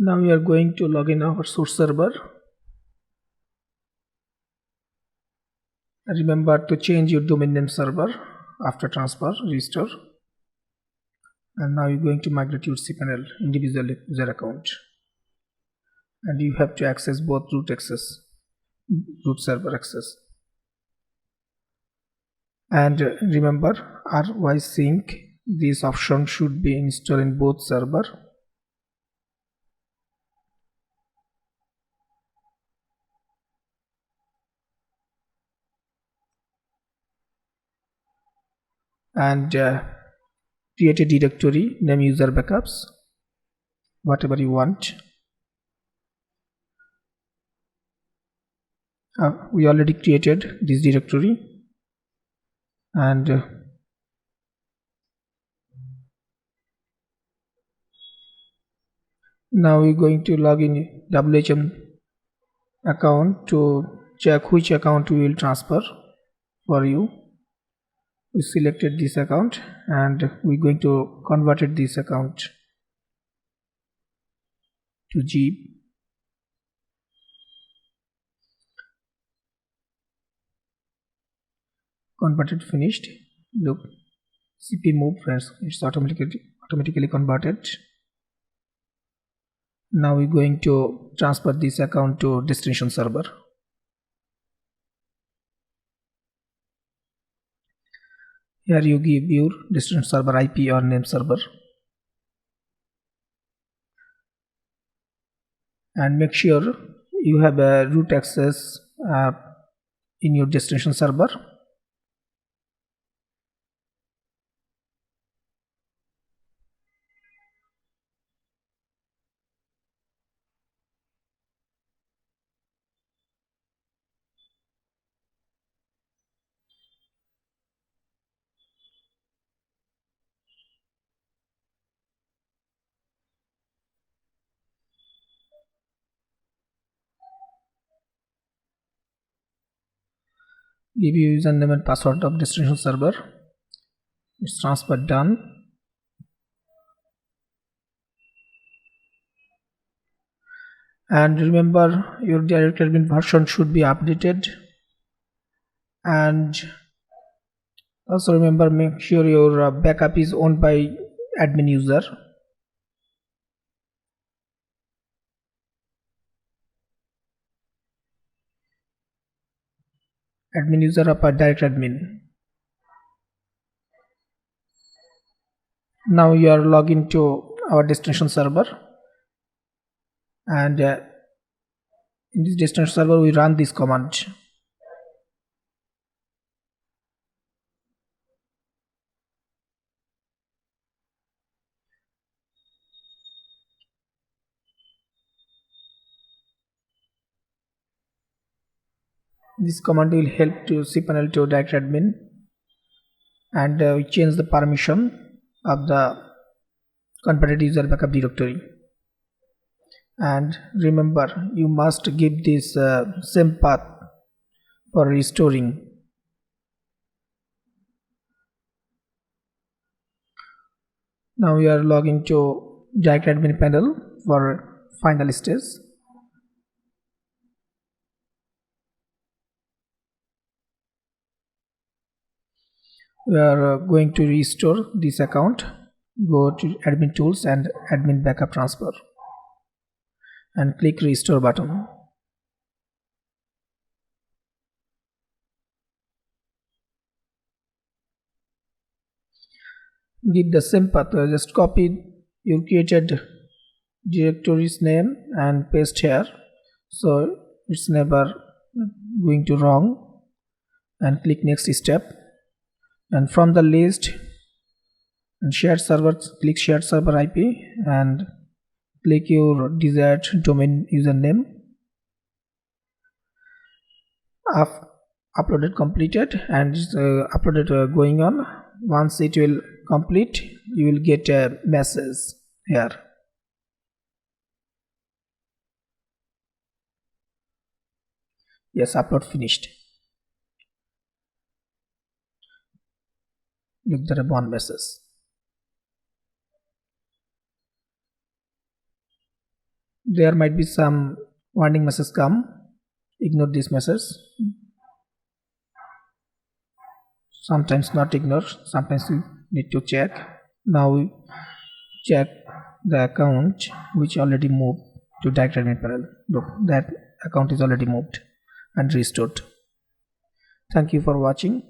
Now we are going to log in our source server. Remember to change your domain name server after transfer, restore. And now you're going to migrate your cPanel individual user account. And you have to access both root server access. And remember rsync, this option should be installed in both server. And create a directory, name user backups, whatever you want. We already created this directory, and now we're going to log in WHM account to check which account we will transfer for you. We selected this account and we're going to convert this account to zip. Converted, finished. Look, cp move, friends, it's automatically converted. Now we're going to transfer this account to destination server. Here you give your destination server IP or name server, and make sure you have a root access in your destination server. Give you username and password of destination server. It's transfer done. And remember, your directadmin version should be updated. And also remember, make sure your backup is owned by admin user. Admin user of a directadmin. Now you are logged into our destination server, and in this destination server we run this command. This command will help to cpanel-to-directadmin, and we change the permission of the converted user backup directory. And remember, you must give this same path for restoring. Now we are logging to directadmin panel for final stage. We are going to restore this account. Go to admin tools and admin backup transfer and click restore button. Give the same path, just copy your created directory's name and paste here, so it's never going to wrong, and click next step. And from the list and shared server, click shared server IP and click your desired domain username. Uploaded completed, and uploaded going on. Once it will complete, you will get a message here. Yes, upload finished. Look, there is one message. there might be some warning message come. Ignore this message. Sometimes not ignore, sometimes you need to check. Now we check the account which already moved to direct admin panel. Look, that account is already moved and restored. Thank you for watching.